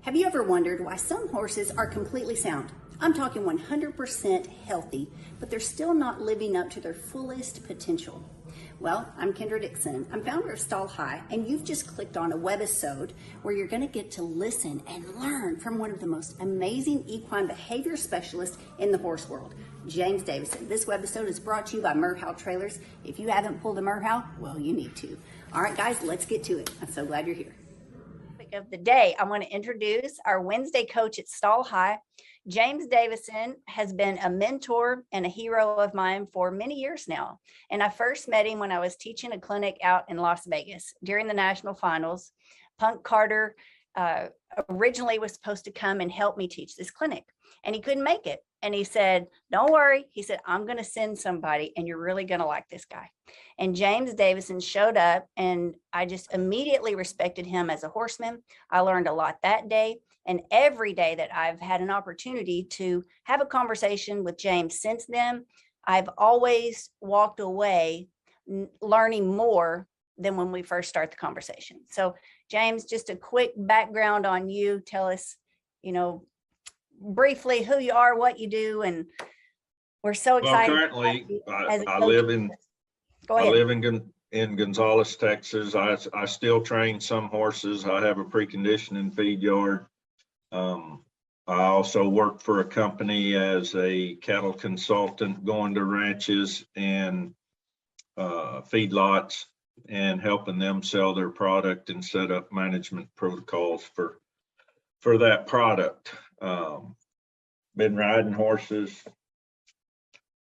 Have you ever wondered why some horses are completely sound? I'm talking 100% healthy, but they're still not living up to their fullest potential. Well, I'm Kendra Dixon. I'm founder of Stall High, and you've just clicked on a webisode where you're going to get to listen and learn from one of the most amazing equine behavior specialists in the horse world, James Davison. This webisode is brought to you by Merhow Trailers. If you haven't pulled a Merhow, well, you need to. All right, guys, let's get to it. I'm so glad you're here. Of the day, I want to introduce our Wednesday coach at Stall High. James Davison has been a mentor and a hero of mine for many years now. And I first met him when I was teaching a clinic out in Las Vegas during the national finals. Punk Carter originally was supposed to come and help me teach this clinic, and he couldn't make it. And he said, don't worry. He said, I'm going to send somebody and you're really going to like this guy. And James Davison showed up, and I just immediately respected him as a horseman. I learned a lot that day. And every day that I've had an opportunity to have a conversation with James since then, I've always walked away learning more than when we first start the conversation. So James, just a quick background on you. Tell us, briefly who you are, what you do, and we're so excited. Well, currently I live in Gonzales, Texas. I still train some horses. I have a preconditioning feed yard. I also work for a company as a cattle consultant, going to ranches and feedlots and helping them sell their product and set up management protocols for that product. Been riding horses,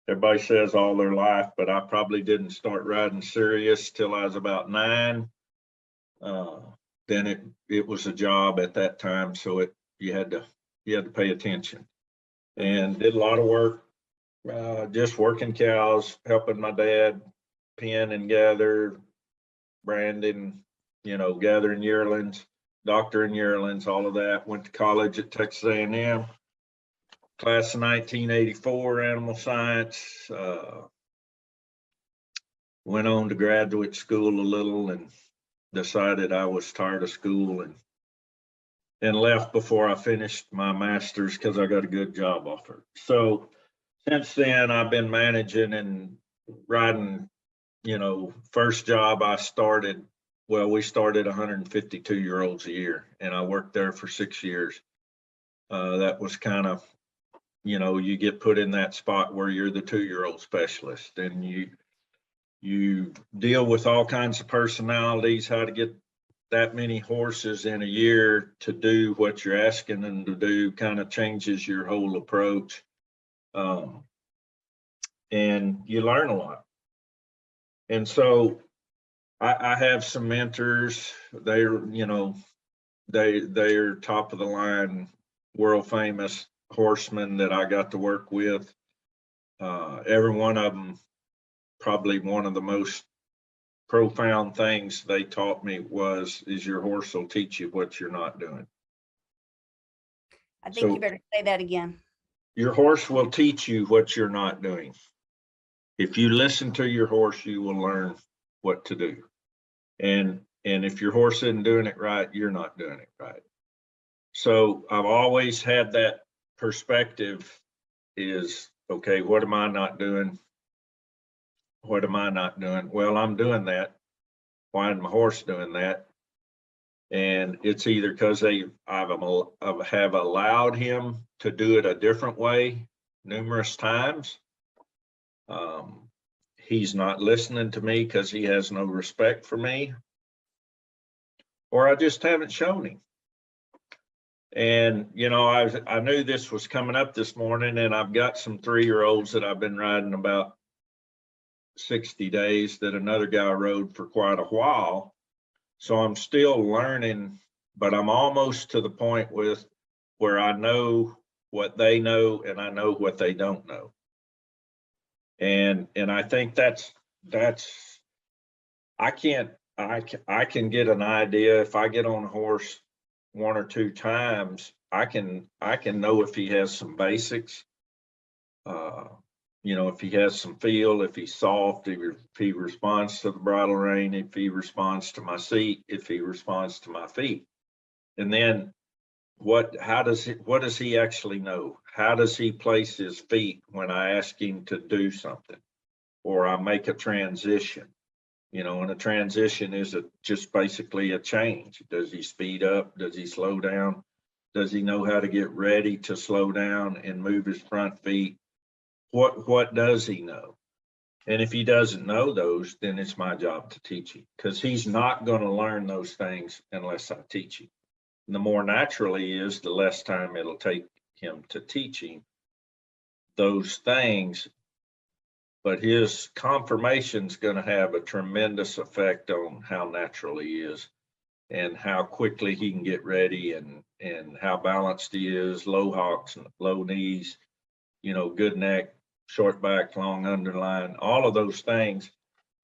everybody says, all their life, but I probably didn't start riding serious till I was about 9. Then it was a job at that time, so you had to pay attention, and did a lot of work, just working cows, helping my dad pen and gather, branding, gathering yearlings, doctoring yearlings, all of that. Went to college at Texas A&M. Class of 1984, animal science. Went on to graduate school a little and decided I was tired of school and left before I finished my master's because I got a good job offer. So since then, I've been managing and riding. First job I started, we started 152-year-olds a year, and I worked there for 6 years. That was kind of, you get put in that spot where you're the 2-year-old specialist, and you deal with all kinds of personalities, how to get that many horses in a year to do what you're asking them to do kind of changes your whole approach. And you learn a lot. And so I have some mentors. They're top of the line, world famous horsemen that I got to work with. Every one of them, probably one of the most profound things they taught me is your horse will teach you what you're not doing. I think you better say that again. Your horse will teach you what you're not doing. If you listen to your horse, you will learn what to do. And if your horse isn't doing it right, you're not doing it right. So I've always had that perspective is, okay, what am I not doing? What am I not doing? Well, I'm doing that. Why is my horse doing that? And it's either because I have allowed him to do it a different way numerous times. He's not listening to me because he has no respect for me, or I just haven't shown him. And, I knew this was coming up this morning, and I've got some 3-year-olds that I've been riding about 60 days that another guy rode for quite a while. So I'm still learning, but I'm almost to the point where I know what they know and I know what they don't know. And I think that's I can get an idea if I get on a horse 1 or 2 times. I can know if he has some basics, if he has some feel, if he's soft, if he responds to the bridle rein, if he responds to my seat, if he responds to my feet. And then what does he actually know? How does he place his feet when I ask him to do something or I make a transition? And a transition is just basically a change. Does he speed up? Does he slow down? Does he know how to get ready to slow down and move his front feet? What does he know? And if he doesn't know those, then it's my job to teach him, because he's not going to learn those things unless I teach him. And the more natural he is, the less time it'll take him to teach him those things. But his confirmation's going to have a tremendous effect on how natural he is and how quickly he can get ready and how balanced he is, low hocks, low knees, good neck, short back, long underline. All of those things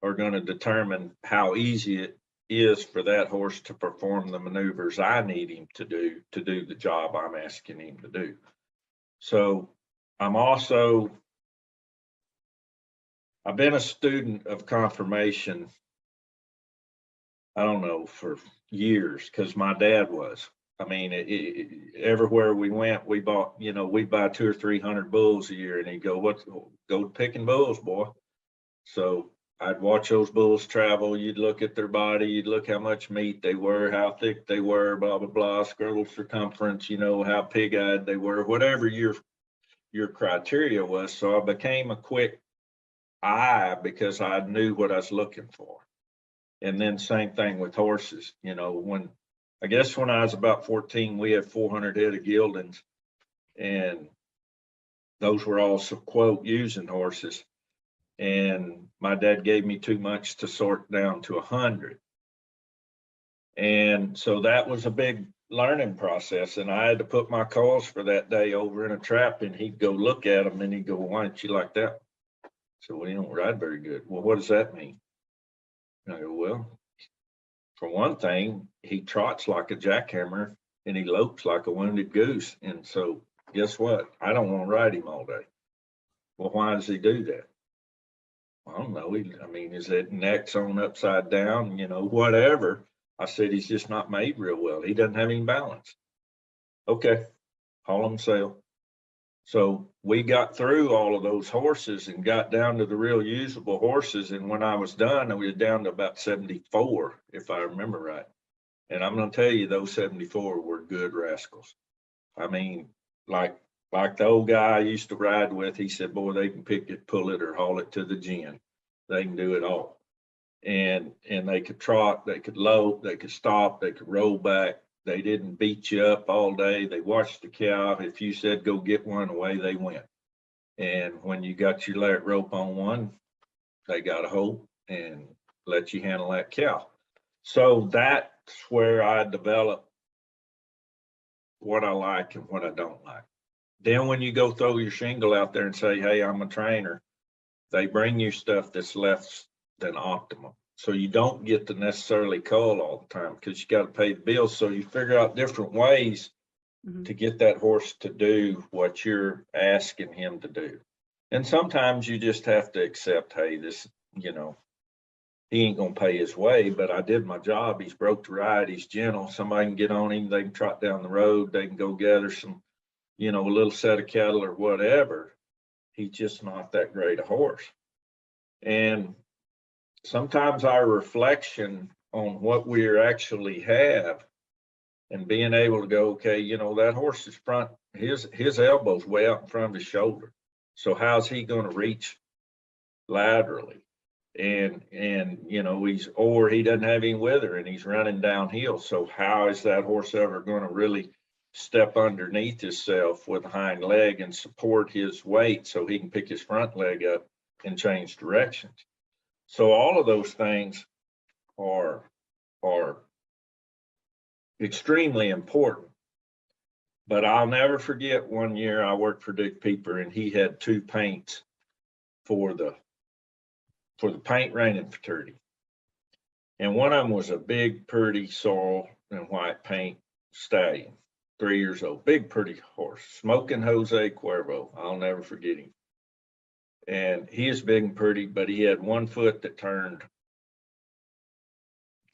are going to determine how easy it is for that horse to perform the maneuvers I need him to do the job I'm asking him to do. So I've been a student of conformation, I don't know, for years, because my dad was. I mean, everywhere we went, we bought, we'd buy 200 or 300 bulls a year, and he'd go, go picking bulls, boy. So I'd watch those bulls travel. You'd look at their body, you'd look how much meat they were, how thick they were, blah, blah, blah, scrotal circumference, how pig-eyed they were, whatever your criteria was. So I became a quick eye because I knew what I was looking for. And then same thing with horses. When I was about 14, we had 400 head of geldings, and those were also, quote, using horses. And my dad gave me too much to sort down to 100. And so that was a big learning process. And I had to put my calls for that day over in a trap, and he'd go look at them and he'd go, "Why don't you like that?" So, "Well, you don't ride very good." "Well, what does that mean?" And I go, "Well, for one thing, he trots like a jackhammer and he lopes like a wounded goose. And so guess what? I don't want to ride him all day." "Well, why does he do that?" "I don't know. Is that neck's on upside down, whatever." I said, "He's just not made real well. He doesn't have any balance." "Okay, haul him sail." So we got through all of those horses and got down to the real usable horses. And when I was done, we were down to about 74, if I remember right. And I'm going to tell you, those 74 were good rascals. I mean, like the old guy I used to ride with, he said, "Boy, they can pick it, pull it, or haul it to the gin. They can do it all." And they could trot, they could lope, they could stop, they could roll back. They didn't beat you up all day. They watched the cow. If you said go get one, away they went. And when you got your lat rope on one, they got a hold and let you handle that cow. So that's where I developed what I like and what I don't like. Then when you go throw your shingle out there and say, "Hey, I'm a trainer," they bring you stuff that's less than optimal. So you don't get to necessarily cull all the time because you got to pay the bills. So you figure out different ways to get that horse to do what you're asking him to do. And sometimes you just have to accept, hey, this, he ain't going to pay his way, but I did my job. He's broke to ride. He's gentle. Somebody can get on him. They can trot down the road. They can go gather some, a little set of cattle or whatever. He's just not that great a horse. And sometimes our reflection on what we actually have and being able to go, okay, that horse's front, his elbow's way out in front of his shoulder. So how's he going to reach laterally? And he doesn't have any wither and he's running downhill. So how is that horse ever going to really step underneath himself with a hind leg and support his weight so he can pick his front leg up and change directions? So all of those things are extremely important. But I'll never forget one year I worked for Dick Pieper and he had two paints for the paint reining fraternity. And one of them was a big, pretty sorrel and white paint stallion, 3 years old, big, pretty horse, Smoking Jose Cuervo. I'll never forget him. And he is big and pretty, but he had one foot that turned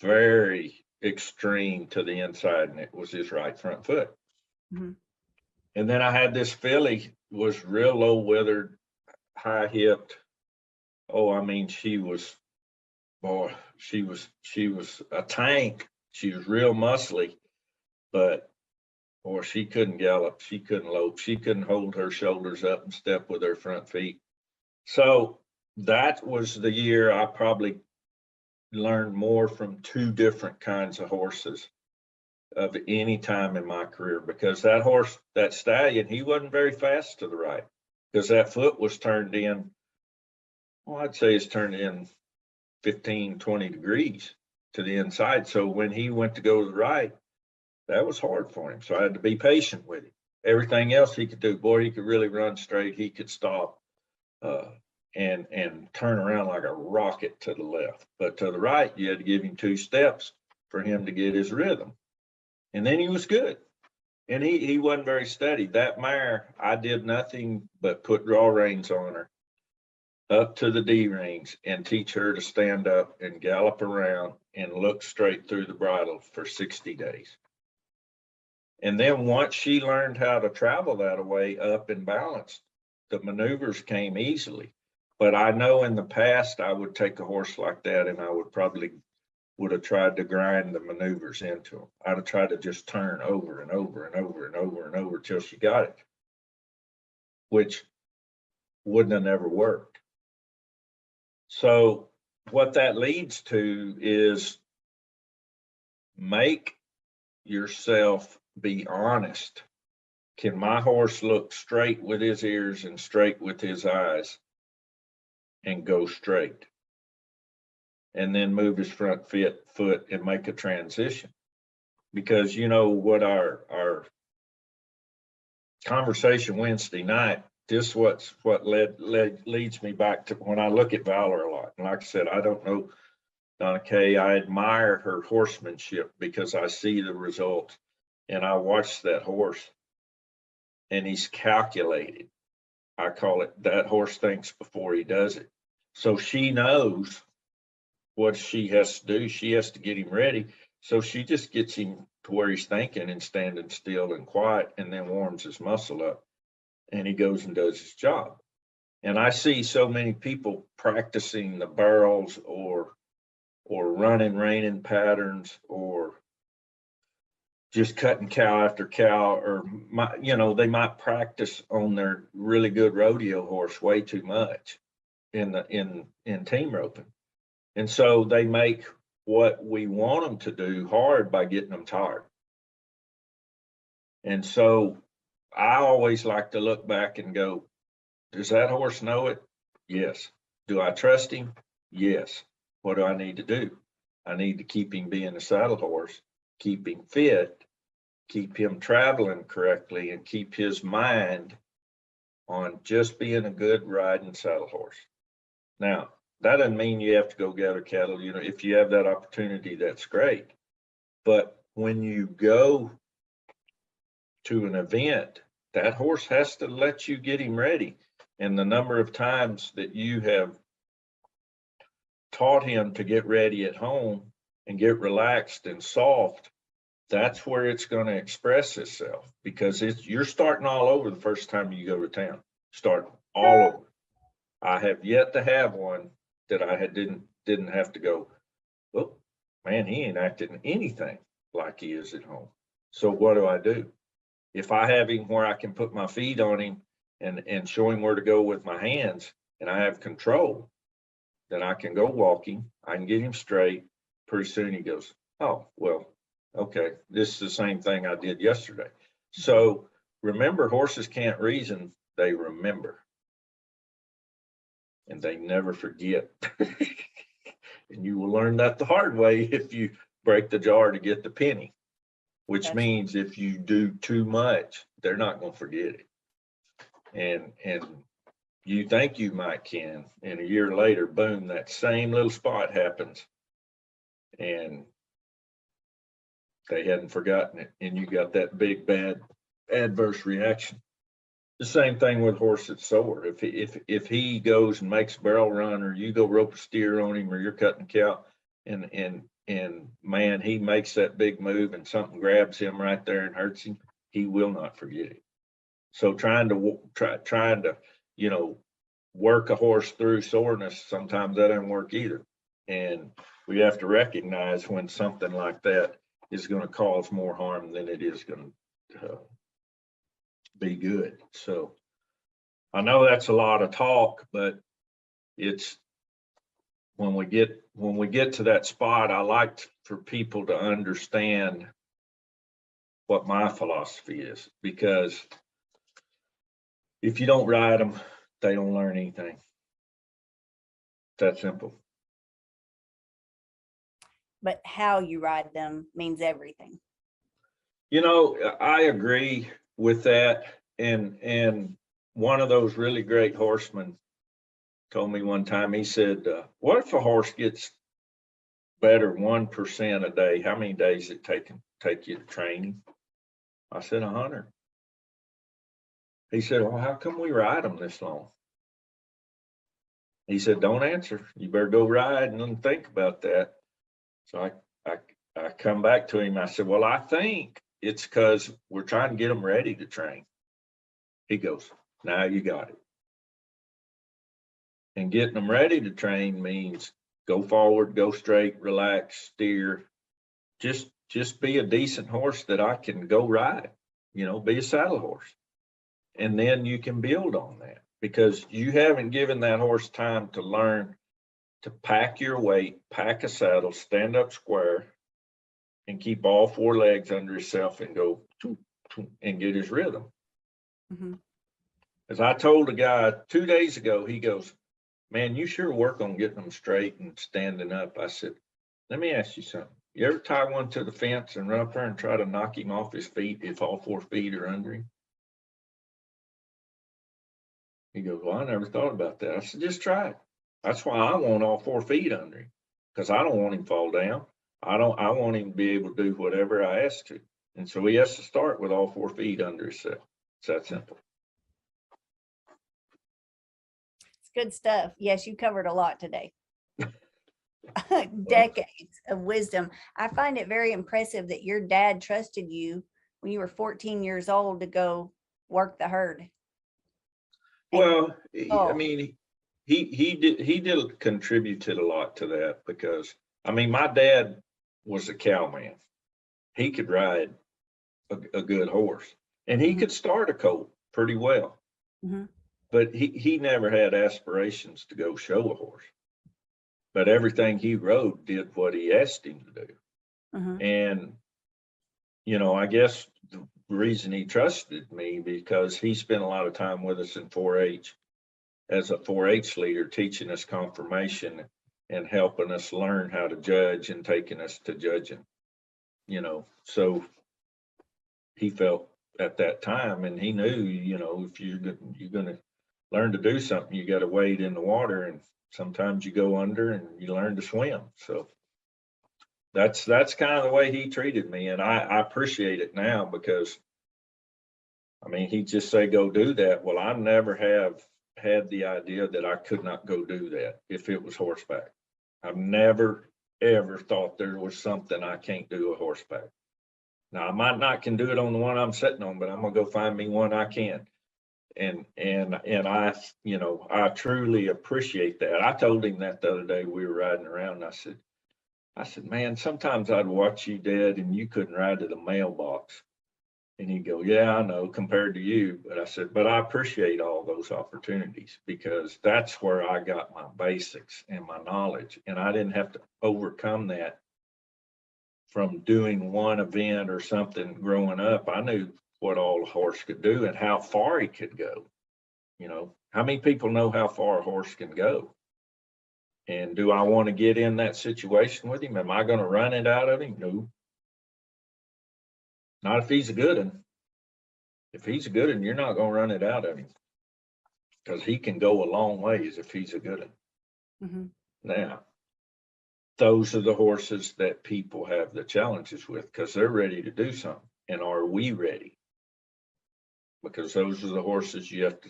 very extreme to the inside, and it was his right front foot. Mhm. And then I had this filly, was real low withered, high hipped. Oh, I mean, boy, she was a tank. She was real muscly, but boy, she couldn't gallop. She couldn't lope. She couldn't hold her shoulders up and step with her front feet. So that was the year I probably learned more from two different kinds of horses of any time in my career, because that horse, that stallion, he wasn't very fast to the right because that foot was turned in. Well, I'd say it's turned in 15, 20 degrees to the inside. So when he went to go to the right, that was hard for him. So I had to be patient with him. Everything else he could do, boy, he could really run straight. He could stop uh, and turn around like a rocket to the left. But to the right, you had to give him 2 steps for him to get his rhythm. And then he was good. And he wasn't very steady. That mare, I did nothing but put draw reins on her up to the D rings and teach her to stand up and gallop around and look straight through the bridle for 60 days. And then once she learned how to travel that way up and balanced, the maneuvers came easily. But I know in the past I would take a horse like that and I would have tried to grind the maneuvers into them. I'd have tried to just turn over and over and over and over and over till she got it, which wouldn't have never worked. So what that leads to is make yourself be honest. Can my horse look straight with his ears and straight with his eyes and go straight? And then move his front foot and make a transition. Because you know what our conversation Wednesday night, this what leads me back to when I look at Valor a lot. And like I said, I don't know Donna Kay. I admire her horsemanship because I see the results and I watch that horse and he's calculated. I call it that horse thinks before he does it. So she knows what she has to do. She has to get him ready. So she just gets him to where he's thinking and standing still and quiet and then warms his muscle up and he goes and does his job. And I see so many people practicing the barrels or running reining patterns or just cutting cow after cow, or they might practice on their really good rodeo horse way too much in team roping. And so they make what we want them to do hard by getting them tired. And so I always like to look back and go, does that horse know it? Yes. Do I trust him? Yes. What do I need to do? I need to keep him being a saddle horse, keep him fit, keep him traveling correctly, and keep his mind on just being a good riding saddle horse. Now, that doesn't mean you have to go gather cattle. You know, if you have that opportunity, that's great. But when you go to an event, that horse has to let you get him ready. And the number of times that you have taught him to get ready at home and get relaxed and soft, that's where it's going to express itself, because you're starting all over the first time you go to town. Start all over. I have yet to have one that I didn't have to go, oh man, he ain't acting anything like he is at home. So what do? If I have him where I can put my feet on him and show him where to go with my hands and I have control, then I can go walking, I can get him straight. Pretty soon he goes, oh, well, okay, this is the same thing I did yesterday. So remember, horses can't reason, they remember. And they never forget. And you will learn that the hard way if you break the jar to get the penny, which means if you do too much, they're not going to forget it. And you think you might can, and a year later, boom, that same little spot happens and they hadn't forgotten it. And you got that big, bad adverse reaction. The same thing with horse that's sore. If he goes and makes a barrel run, or you go rope a steer on him, or you're cutting cow, and man, he makes that big move and something grabs him right there and hurts him, he will not forget it. So trying to, you know, work a horse through soreness, sometimes that doesn't work either. And we have to recognize when something like that is going to cause more harm than it is going to be good. So I know that's a lot of talk, but it's when we get to that spot, I like for people to understand what my philosophy is, because if you don't ride them, they don't learn anything. It's that simple. But how you ride them means everything. You know, I agree with that. And one of those really great horsemen told me one time, he said, what if a horse gets better 1% a day? How many days it take you to train him? I said 100. He said, well, how come we ride them this long? He said, don't answer. You better go ride and then think about that. So I come back to him. I said, well, I think it's because we're trying to get them ready to train. He goes, now you got it. And getting them ready to train means go forward, go straight, relax, steer. Just be a decent horse that I can go ride, you know, be a saddle horse. And then you can build on that, because you haven't given that horse time to learn to pack your weight, pack a saddle, stand up square, and keep all four legs under himself and go and get his rhythm. Mm-hmm. As I told a guy 2 days ago, he goes, man, you sure work on getting them straight and standing up. I said, let me ask you something. You ever tie one to the fence and run up there and try to knock him off his feet if all 4 feet are under him? He goes, well, I never thought about that. I said, just try it. That's why I want all 4 feet under him, because I don't want him to fall down. I want him to be able to do whatever I ask to. And so he has to start with all 4 feet under himself. It's that simple. It's good stuff. Yes, you covered a lot today. Decades of wisdom. I find it very impressive that your dad trusted you when you were 14 years old to go work the herd. Well, I mean, he did contributed a lot to that, because I mean, my dad was a cowman. He could ride a good horse, and he could start a colt pretty well. Mm-hmm. But he never had aspirations to go show a horse. But everything he rode did what he asked him to do. Mm-hmm. And, you know, I guess the reason he trusted me, because he spent a lot of time with us in 4-H as a 4-H leader, teaching us conformation and helping us learn how to judge and taking us to judging, you know. So he felt at that time, and he knew, you know, if you're going to learn to do something, you got to wade in the water, and sometimes you go under and you learn to swim. So that's kind of the way he treated me. And I appreciate it now, because I mean, he'd just say, go do that. Well, I never have had the idea that I could not go do that if it was horseback. I've never, ever thought there was something I can't do a horseback. Now, I might not can do it on the one I'm sitting on, but I'm going to go find me one I can. And I, you know, I truly appreciate that. I told him that the other day we were riding around. And I said, man, sometimes I'd watch you, Dad, and you couldn't ride to the mailbox. And he'd go, yeah, I know, compared to you. But I said, but I appreciate all those opportunities, because that's where I got my basics and my knowledge. And I didn't have to overcome that from doing one event or something growing up. I knew what all a horse could do and how far he could go. You know, how many people know how far a horse can go? And do I want to get in that situation with him? Am I going to run it out of him? No. Not if he's a good one. If he's a good one, you're not going to run it out of him, because he can go a long ways if he's a good one. Mm-hmm. Now, those are the horses that people have the challenges with, because they're ready to do something. And are we ready? Because those are the horses you have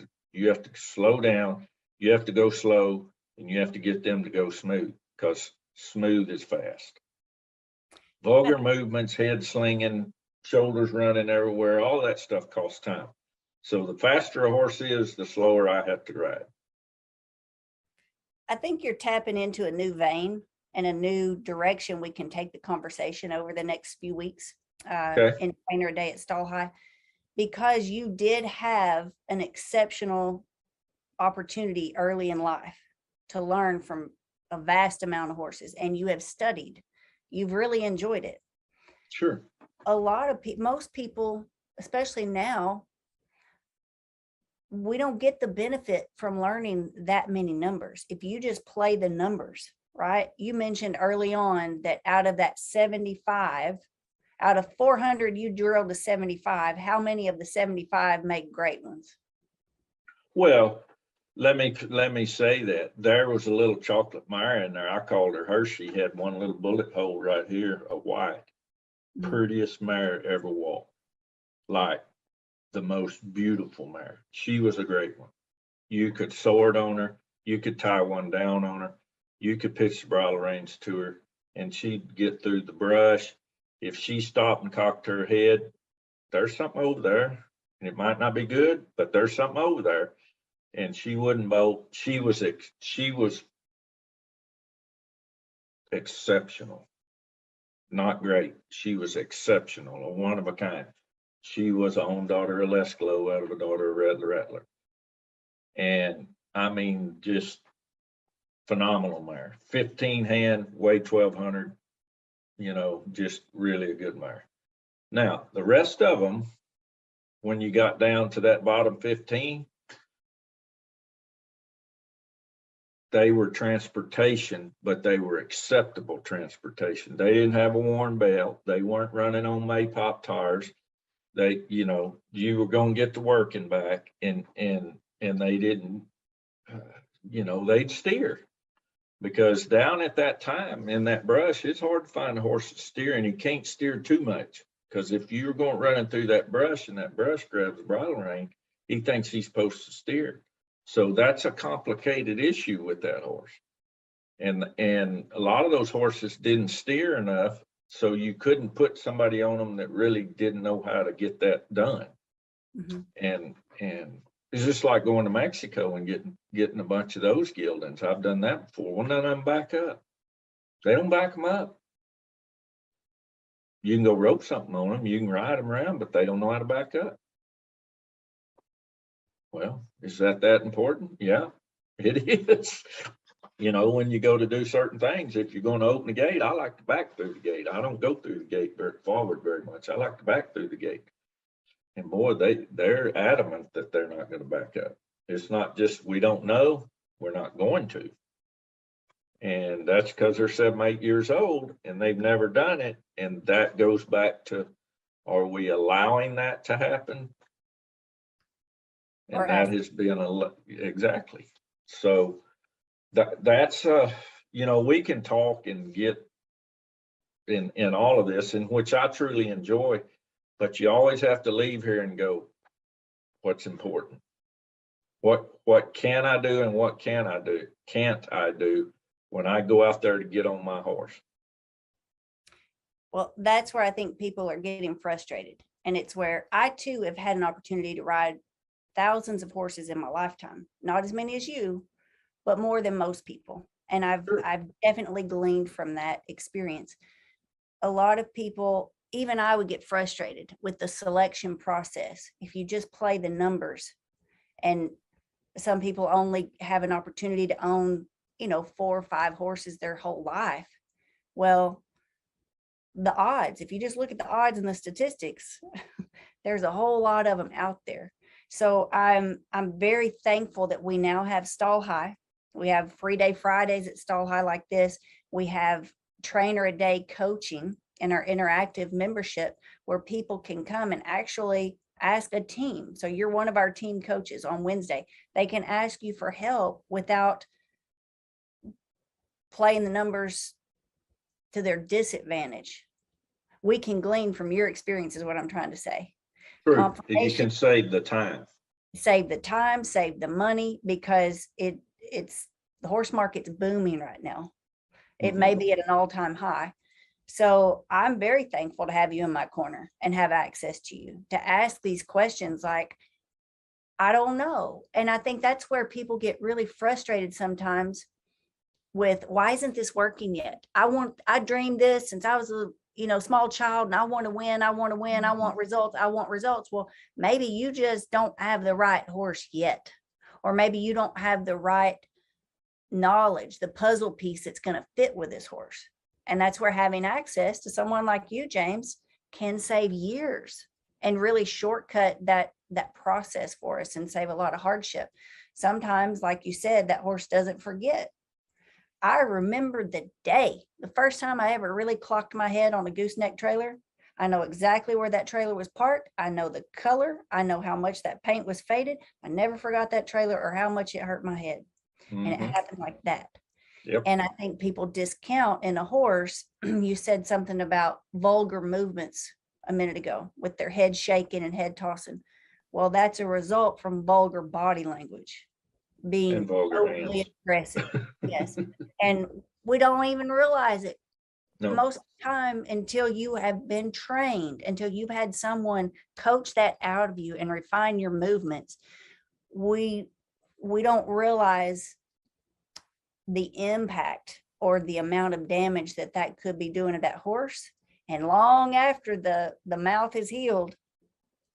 to slow down, you have to go slow, and you have to get them to go smooth, because smooth is fast. Vulgar movements, head slinging, shoulders running everywhere. All that stuff costs time. So the faster a horse is, the slower I have to ride. I think you're tapping into a new vein and a new direction we can take the conversation over the next few weeks Okay. in Trainer Day at Stall High, because you did have an exceptional opportunity early in life to learn from a vast amount of horses, and you have studied. You've really enjoyed it. Sure. A lot of people, most people, especially now, we don't get the benefit from learning that many numbers. If you just play the numbers, right? You mentioned early on that out of that 75, out of 400, you drilled to 75. How many of the 75 make great ones? Well, let me say that there was a little chocolate mare in there. I called her Hershey. Had one little bullet hole right here, a white, prettiest mare ever walked. Like the most beautiful mare. She was a great one. You could sword on her. You could tie one down on her. You could pitch the bridle reins to her, and she'd get through the brush. If she stopped and cocked her head, there's something over there. And it might not be good, but there's something over there. And she wouldn't bolt. She was exceptional. Not great. She was exceptional, a one of a kind. She was a own daughter of Lesclo out of a daughter of Rattler. And I mean, just phenomenal mare. 15 hand, weigh 1,200, just really a good mare. Now, the rest of them, when you got down to that bottom 15, they were transportation, but they were acceptable transportation. They didn't have a worn belt. They weren't running on Maypop tires. They, you were going to get the working back, and they didn't, they'd steer, because down at that time in that brush, it's hard to find a horse to steer, and he can't steer too much, because if you're going running through that brush and that brush grabs the bridle rein, he thinks he's supposed to steer. So that's a complicated issue with that horse. And a lot of those horses didn't steer enough, so you couldn't put somebody on them that really didn't know how to get that done. Mm-hmm. And it's just like going to Mexico and getting a bunch of those geldings. I've done that before. Well, none of them back up. They don't back them up. You can go rope something on them, you can ride them around, but they don't know how to back up. Well, is that important? Yeah, it is. When you go to do certain things, if you're going to open the gate, I like to back through the gate. I don't go through the gate forward very much. I like to back through the gate. And boy, they're adamant that they're not going to back up. It's not just we don't know, we're not going to. And that's because they're 7, 8 years old and they've never done it. And that goes back to, are we allowing that to happen? And that has been exactly. So that's we can talk and get in all of this, in which I truly enjoy, but you always have to leave here and go, what's important? What can I do and what can't I do when I go out there to get on my horse? Well, that's where I think people are getting frustrated. And it's where I too have had an opportunity to ride thousands of horses in my lifetime, not as many as you, but more than most people. And I've definitely gleaned from that experience. A lot of people, even I, would get frustrated with the selection process. If you just play the numbers, and some people only have an opportunity to own, 4 or 5 horses their whole life. Well, the odds, if you just look at the odds and the statistics, there's a whole lot of them out there. So I'm very thankful that we now have Stall High. We have free day Fridays at Stall High like this. We have Trainer a Day coaching in our interactive membership, where people can come and actually ask a team. So you're one of our team coaches on Wednesday. They can ask you for help without playing the numbers to their disadvantage. We can glean from your experience, is what I'm trying to say. True. You can save the time. Save the time, save the money, because it's the horse market's booming right now. It may be at an all-time high. So I'm very thankful to have you in my corner and have access to you to ask these questions like, I don't know. And I think that's where people get really frustrated sometimes with, why isn't this working yet? I dreamed this since I was a small child, and I want to win. I want to win. I want results. I want results. Well, maybe you just don't have the right horse yet, or maybe you don't have the right knowledge, the puzzle piece that's going to fit with this horse. And that's where having access to someone like you, James, can save years and really shortcut that process for us and save a lot of hardship. Sometimes, like you said, that horse doesn't forget. I remember the day, the first time I ever really clocked my head on a gooseneck trailer. I know exactly where that trailer was parked. I know the color. I know how much that paint was faded. I never forgot that trailer or how much it hurt my head. And it happened like that. Yep. And I think people discount in a horse. You said something about vulgar movements a minute ago with their head shaking and head tossing. Well, that's a result from vulgar body language, being overly aggressive. Yes. And we don't even realize it. No. Most of the time, until you have been trained, until you've had someone coach that out of you and refine your movements, we don't realize the impact or the amount of damage that could be doing to that horse. And long after the mouth is healed,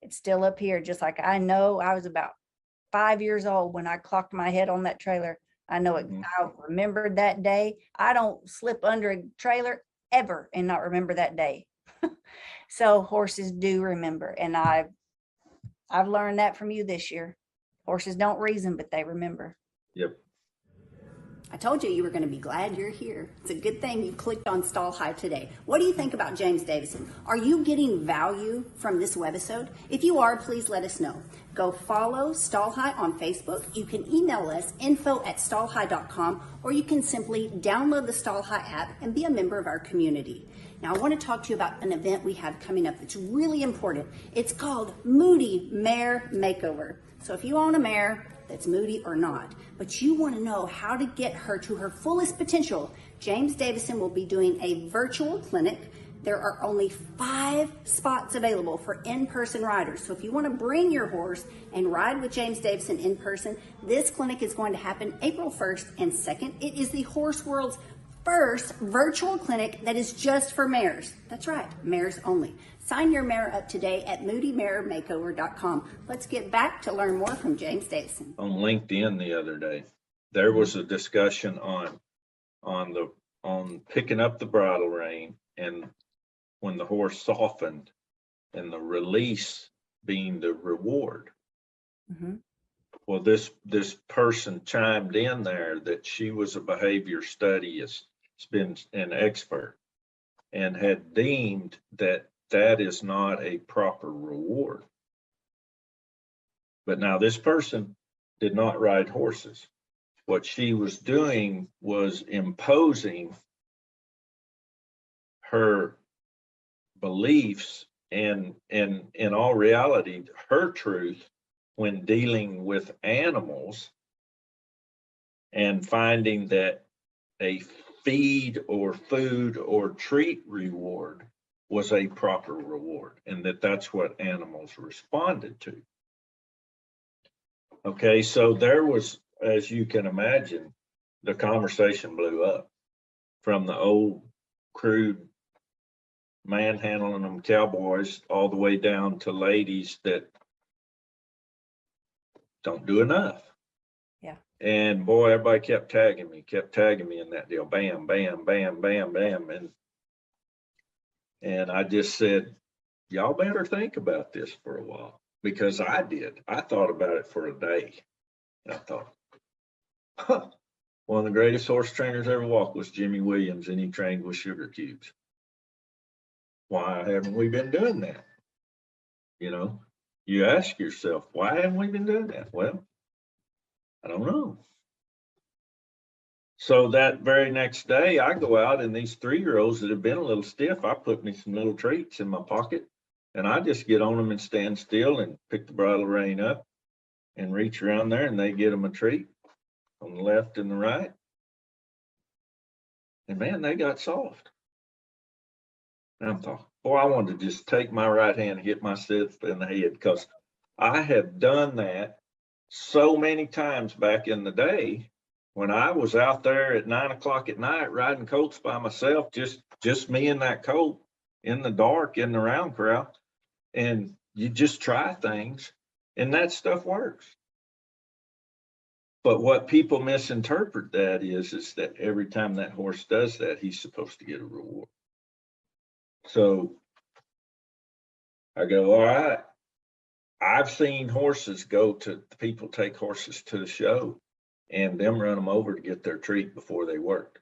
it's still up here. Just like I know I was about 5 years old when I clocked my head on that trailer. I know it. I remembered that day. I don't slip under a trailer ever and not remember that day. So horses do remember. And I've learned that from you this year. Horses don't reason, but they remember. Yep. I told you were going to be glad you're here. It's a good thing you clicked on Stall High today. What do you think about James Davison? Are you getting value from this webisode? If you are, please let us know. Go follow Stall High on Facebook. You can email us info@stallhigh.com, or you can simply download the Stall High app and be a member of our community. Now, I want to talk to you about an event we have coming up that's really important. It's called Moody Mare Makeover. So if you own a mare that's moody or not, but you want to know how to get her to her fullest potential, James Davison will be doing a virtual clinic. There are only 5 spots available for in-person riders. So if you want to bring your horse and ride with James Davison in person, this clinic is going to happen April 1st and 2nd. It is the Horse World's first virtual clinic that is just for mares. That's right, mares only. Sign your mare up today at moodymaremakeover.com. Let's get back to learn more from James Davison. On LinkedIn the other day, there was a discussion on picking up the bridle rein and when the horse softened and the release being the reward. Mm-hmm. Well, this person chimed in there that she was a behavior studyist, has been an expert, and had deemed that is not a proper reward. But now this person did not ride horses. What she was doing was imposing her beliefs and in all reality, her truth when dealing with animals, and finding that a feed or food or treat reward was a proper reward, and that's what animals responded to. Okay, so there was, as you can imagine, the conversation blew up from the old crude manhandling them cowboys all the way down to ladies that don't do enough. Yeah. And boy, everybody kept tagging me in that deal. Bam, bam, bam, bam, bam. And I just said, y'all better think about this for a while, because I did. I thought about it for a day. And I thought, one of the greatest horse trainers ever walked was Jimmy Williams, and he trained with sugar cubes. Why haven't we been doing that? You know, you ask yourself, why haven't we been doing that? Well, I don't know. So that very next day, I go out, and these 3-year-olds that have been a little stiff, I put me some little treats in my pocket, and I just get on them and stand still and pick the bridle rein up and reach around there, and they get them a treat on the left and the right. And man, they got soft. And I thought, boy, I wanted to just take my right hand and hit myself in the head, because I have done that so many times back in the day when I was out there at 9 o'clock at night riding colts by myself, just me and that colt in the dark in the round crowd. And you just try things and that stuff works. But what people misinterpret that is that every time that horse does that, he's supposed to get a reward. So I go, all right. I've seen horses go to, people take horses to the show and them run them over to get their treat before they worked.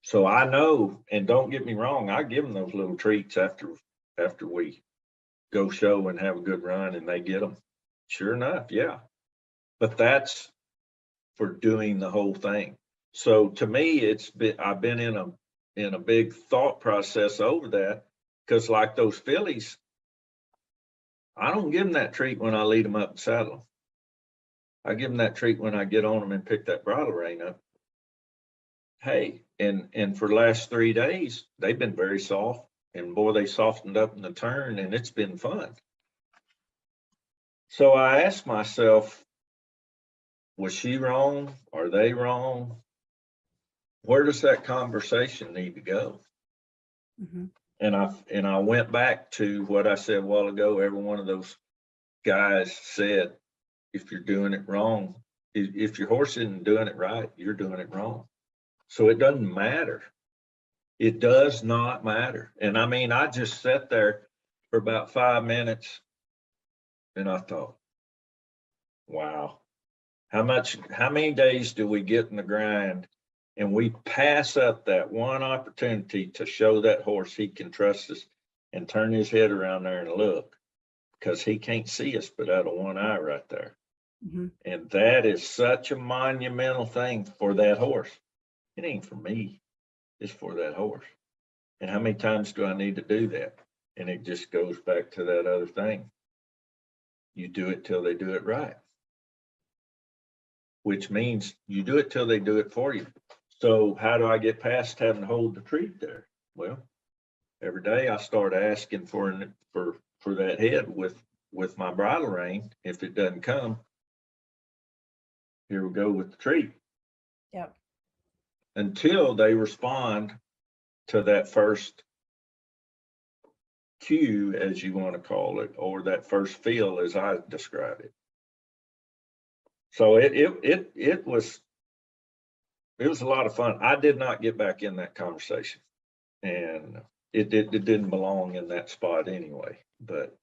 So I know, and don't get me wrong, I give them those little treats after we go show and have a good run and they get them. Sure enough, yeah. But that's for doing the whole thing. So to me, I've been in a big thought process over that, because like those fillies, I don't give them that treat when I lead them up and saddle them. I give them that treat when I get on them and pick that bridle rein up. Hey, and for the last 3 days, they've been very soft, and boy, they softened up in the turn, and it's been fun. So I asked myself, was she wrong? Are they wrong? Where does that conversation need to go? Mhm. And I went back to what I said a while ago. Every one of those guys said, if you're doing it wrong, if your horse isn't doing it right, you're doing it wrong. So it doesn't matter. It does not matter. And I mean, I just sat there for about 5 minutes and I thought, wow, how many days do we get in the grind and we pass up that one opportunity to show that horse he can trust us and turn his head around there and look, because he can't see us but out of one eye right there. Mhm. And that is such a monumental thing for that horse. It ain't for me, it's for that horse. And how many times do I need to do that? And it just goes back to that other thing. You do it till they do it right, which means you do it till they do it for you. So how do I get past having to hold the treat there? Well, every day I start asking for that head with my bridle rein. If it doesn't come, here we go with the treat. Yep. Until they respond to that first cue, as you want to call it, or that first feel, as I describe it. So it was a lot of fun. I did not get back in that conversation, and it didn't belong in that spot anyway. But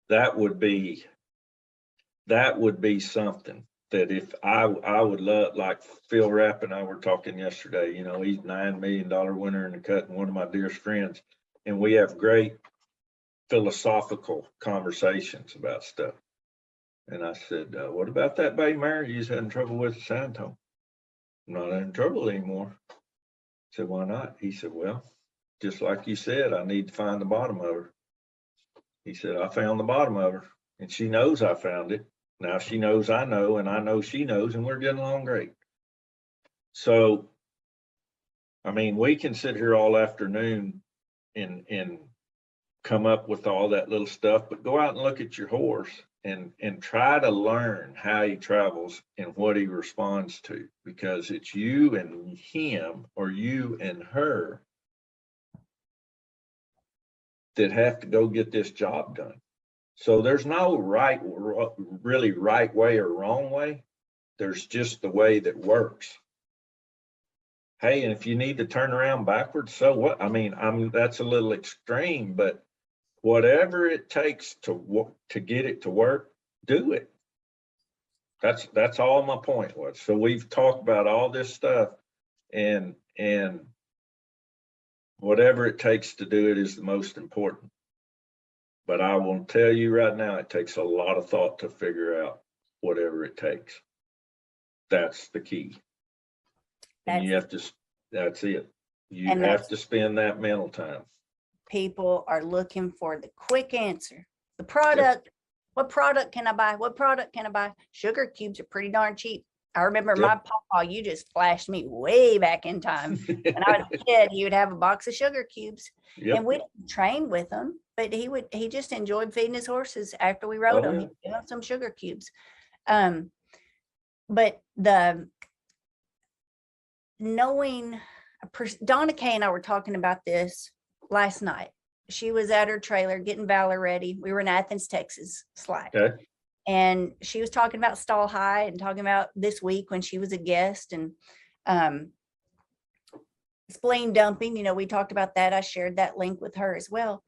that would be something that if I would love, like Phil Rapp and I were talking yesterday. You know, he's $9 million winner in the cut and one of my dearest friends, and we have great philosophical conversations about stuff. And I said, what about that bay mare you was having trouble with at San Antonio? I'm not having trouble anymore. I said, why not? He said, well, just like you said, I need to find the bottom of her. He said, I found the bottom of her, and she knows I found it. Now she knows I know, and I know she knows, and we're getting along great. So, I mean, we can sit here all afternoon and come up with all that little stuff, but go out and look at your horse and try to learn how he travels and what he responds to, because it's you and him or you and her that have to go get this job done. So there's no really right way or wrong way. There's just the way that works. Hey, and if you need to turn around backwards, so what? I mean, that's a little extreme, but whatever it takes to get it to work, do it. That's all my point was. So we've talked about all this stuff, and whatever it takes to do it is the most important. But I will tell you right now, it takes a lot of thought to figure out whatever it takes. That's the key. And you have to, that's it. You have to spend that mental time. People are looking for the quick answer. The product, what product can I buy? What product can I buy? Sugar cubes are pretty darn cheap. I remember Yep. my papa, you just flashed me way back in time. When I was a kid, he would have a box of sugar cubes Yep. and we didn't train with him, but he just enjoyed feeding his horses after we rode Oh, them. yeah. He'd give them some sugar cubes. But the knowing, Donna Kay and I were talking about this last night. She was at her trailer getting Valor ready. We were in Athens, Texas, Slack. Okay. And she was talking about Stall High and talking about this week when she was a guest and spleen dumping. You know, we talked about that. I shared that link with her as well.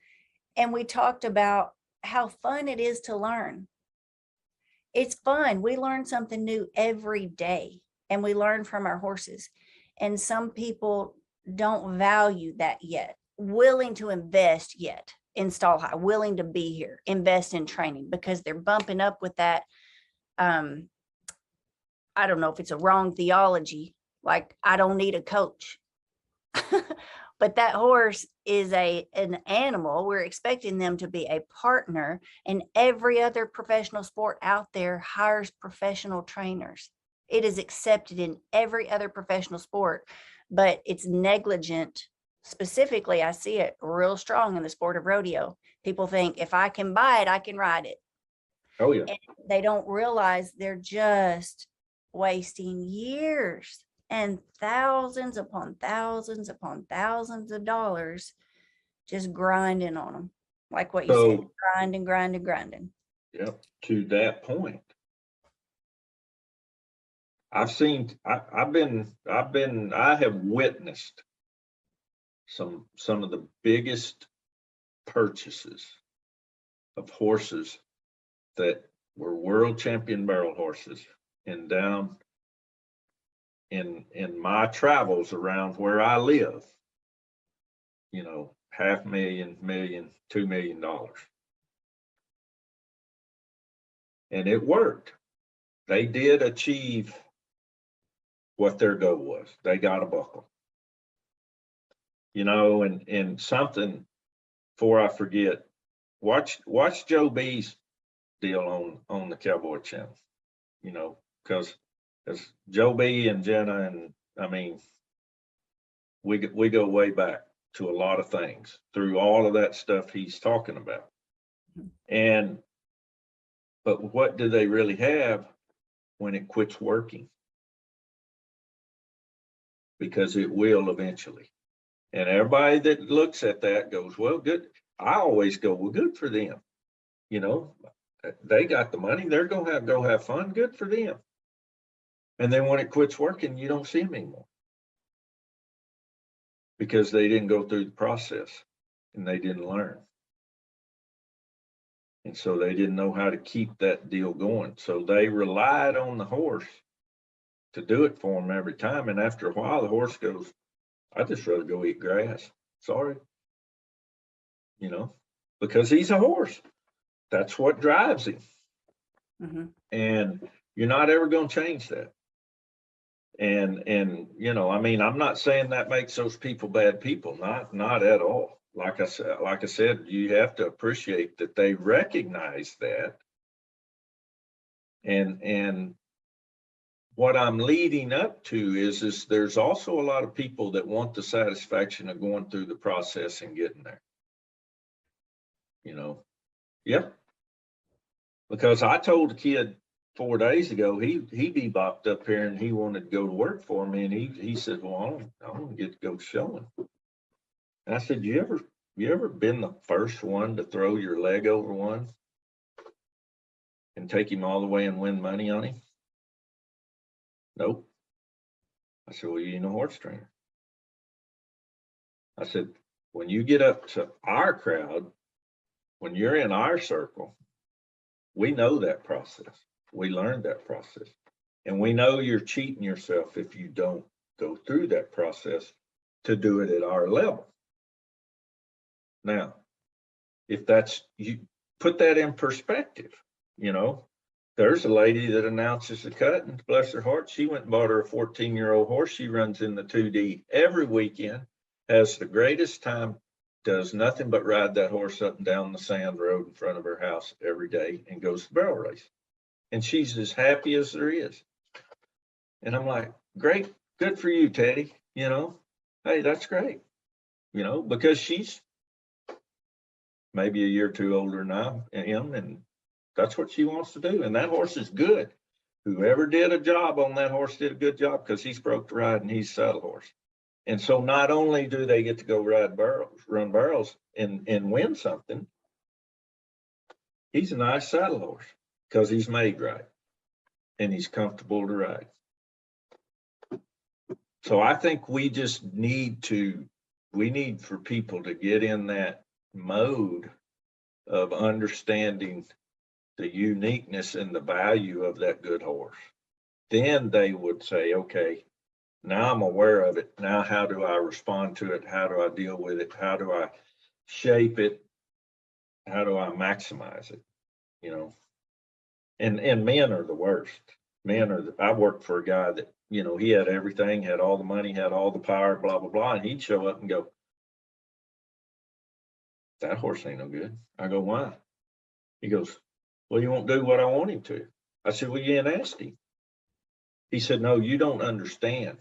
And we talked about how fun it is to learn. It's fun. We learn something new every day and we learn from our horses. And some people don't value that yet, willing to invest yet in Stall High, willing to be here, invest in training because they're bumping up with that. I don't know if it's a wrong theology, like I don't need a coach. But that horse is an animal. We're expecting them to be a partner, and every other professional sport out there hires professional trainers. It is accepted in every other professional sport, but it's negligent. Specifically, I see it real strong in the sport of rodeo. People think if I can buy it, I can ride it. Oh, yeah. And they don't realize they're just wasting years and thousands upon thousands upon thousands of dollars just grinding on them. Like what you said, So, grinding, grinding, grinding. yep, to that point. I have witnessed some of the biggest purchases of horses that were world champion barrel horses, and down in my travels around where I live, you know, $500,000, million, $2 million. And it worked. They did achieve what their goal was. They got a buckle. You know, and something, before I forget, watch Joe B's deal on the Cowboy Channel, you know, because as Joe B and Jenna, and I mean, we go way back to a lot of things through all of that stuff he's talking about. But what do they really have when it quits working? Because it will eventually. And everybody that looks at that goes, well, good. I always go, well, good for them. You know, they got the money. They're going to go have fun. Good for them. And then when it quits working, you don't see them anymore. Because they didn't go through the process and they didn't learn. And so they didn't know how to keep that deal going. So they relied on the horse to do it for them every time. And after a while, the horse goes, I'd just rather go eat grass. Sorry. You know, because he's a horse. That's what drives him. Mm-hmm. And you're not ever going to change that. And you know, I mean, I'm not saying that makes those people bad people, not at all. Like I said, you have to appreciate that they recognize that. And what I'm leading up to is there's also a lot of people that want the satisfaction of going through the process and getting there. You know, yep. Because I told a kid 4 days ago, he bebopped up here and he wanted to go to work for me, and he said, well, I want to get to go showing. And I said, you ever been the first one to throw your leg over one and take him all the way and win money on him? Nope. I said, well, you ain't a horse trainer. I said, when you get up to our crowd, when you're in our circle, we know that process. We learned that process. And we know you're cheating yourself if you don't go through that process to do it at our level. Now, if that's, you put that in perspective, you know, there's a lady that announces the cut, and bless her heart, she went and bought her a 14-year-old horse. She runs in the 2D every weekend, has the greatest time, does nothing but ride that horse up and down the sand road in front of her house every day and goes to barrel race. And she's as happy as there is. And I'm like, great, good for you, Teddy. You know, hey, that's great. You know, because she's maybe a year or two older than I am, and that's what she wants to do. And that horse is good. Whoever did a job on that horse did a good job because he's broke the ride and he's saddle horse. And so not only do they get to go run barrels and win something, he's a nice saddle horse because he's made right and he's comfortable to ride. So I think we just need for people to get in that mode of understanding the uniqueness and the value of that good horse. Then they would say, okay, now I'm aware of it. Now, how do I respond to it? How do I deal with it? How do I shape it? How do I maximize it? You know, and men are the worst. I worked for a guy that, you know, he had everything, had all the money, had all the power, blah, blah, blah. And he'd show up and go, that horse ain't no good. I go, why? He goes, well, you won't do what I want him to. I said, well, you ain't asked him. He said, no, you don't understand.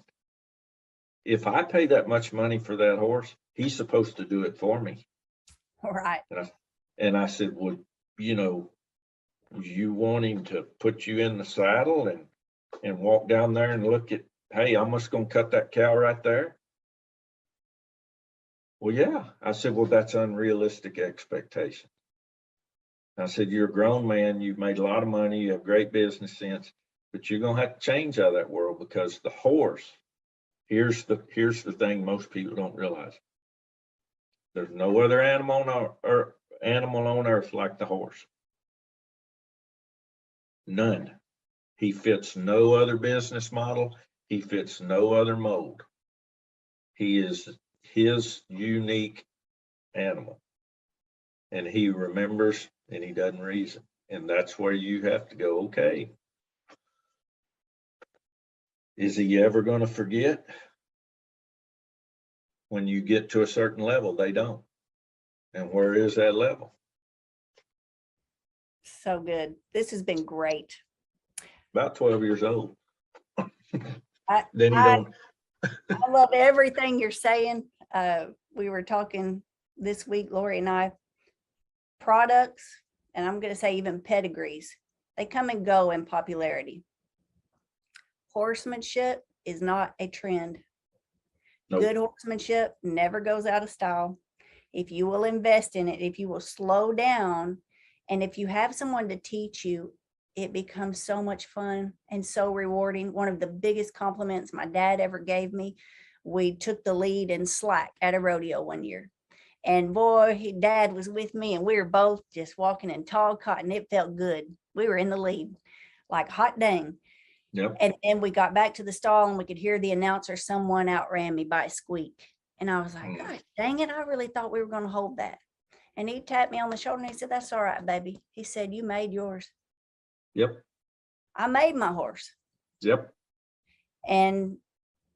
If I pay that much money for that horse, he's supposed to do it for me. Right. And I said, well, you know, you want him to put you in the saddle and walk down there and look at, hey, I'm just going to cut that cow right there. Well, yeah. I said, well, that's unrealistic expectation. I said, you're a grown man. You've made a lot of money. You have great business sense, but you're going to have to change out of that world because the horse, here's the thing most people don't realize. There's no other animal on earth like the horse. None. He fits no other business model. He fits no other mold. He is his unique animal. And he remembers and he doesn't reason. And that's where you have to go, okay. Is he ever going to forget? When you get to a certain level, they don't. And where is that level? So good. This has been great. About 12 years old. I, Then you I, don't. I love everything you're saying. We were talking this week, Lori and I, products, and I'm going to say even pedigrees, they come and go in popularity. Horsemanship is not a trend. Nope. Good horsemanship never goes out of style. If you will invest in it, if you will slow down, and if you have someone to teach you, it becomes so much fun and so rewarding. One of the biggest compliments my dad ever gave me, we took the lead in slack at a rodeo one year. And boy, dad was with me and we were both just walking in tall cotton. It felt good. We were in the lead, like hot dang. Yep. And then we got back to the stall and we could hear the announcer, someone outran me by a squeak. And I was like, gosh, dang it. I really thought we were going to hold that. And he tapped me on the shoulder and he said, that's all right, baby. He said, you made yours. Yep. I made my horse. Yep. And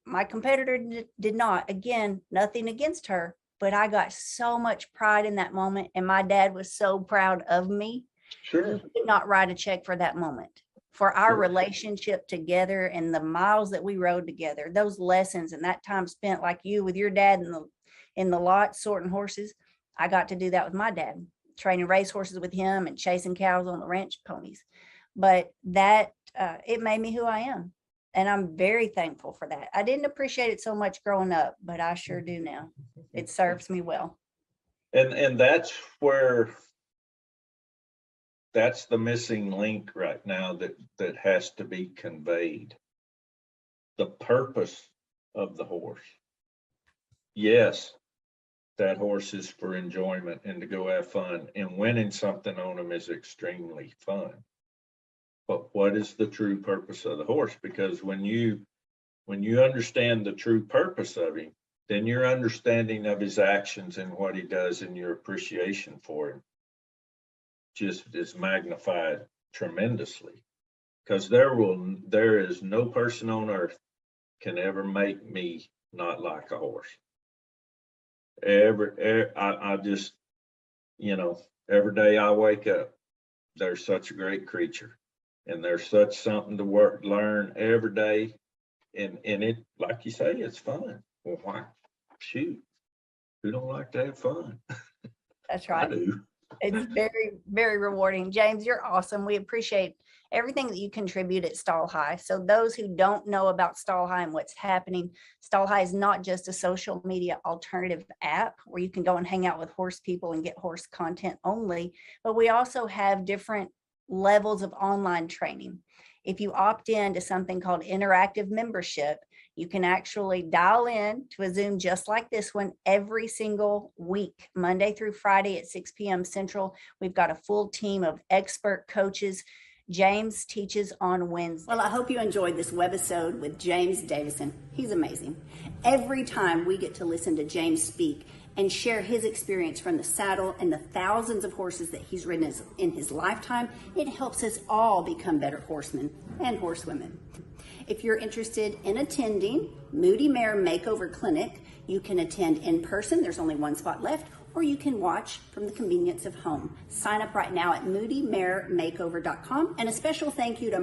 my competitor did not. Again, nothing against her, but I got so much pride in that moment. And my dad was so proud of me. Sure. He did not write a check for that moment. For our Sure. relationship together and the miles that we rode together, those lessons and that time spent like you with your dad in the lot sorting horses. I got to do that with my dad, training race horses with him and chasing cows on the ranch ponies. But that it made me who I am. And I'm very thankful for that. I didn't appreciate it so much growing up, but I sure do now. It serves me well. And that's the missing link right now that has to be conveyed. The purpose of the horse. Yes, that horse is for enjoyment and to go have fun, and winning something on him is extremely fun. But what is the true purpose of the horse? Because when you understand the true purpose of him, then your understanding of his actions and what he does and your appreciation for him just is magnified tremendously. Because there is no person on earth can ever make me not like a horse. I just, every day I wake up, there's such a great creature, and there's such something to learn every day. And it, like you say, it's fun. Well, why? Shoot, who don't like to have fun? That's I right. do. It's very, very rewarding. James, you're awesome. We appreciate everything that you contribute at Stall High. So those who don't know about Stall High and what's happening, Stall High is not just a social media alternative app where you can go and hang out with horse people and get horse content only, but we also have different levels of online training. If you opt in to something called interactive membership, you can actually dial in to a Zoom just like this one every single week, Monday through Friday at 6 p.m. Central. We've got a full team of expert coaches. James teaches on Wednesday. Well, I hope you enjoyed this webisode with James Davison. He's amazing. Every time we get to listen to James speak and share his experience from the saddle and the thousands of horses that he's ridden in his lifetime, it helps us all become better horsemen and horsewomen. If you're interested in attending Moody Mare Makeover Clinic, you can attend in person. There's only one spot left, or you can watch from the convenience of home. Sign up right now at moodymaremakeover.com. And a special thank you to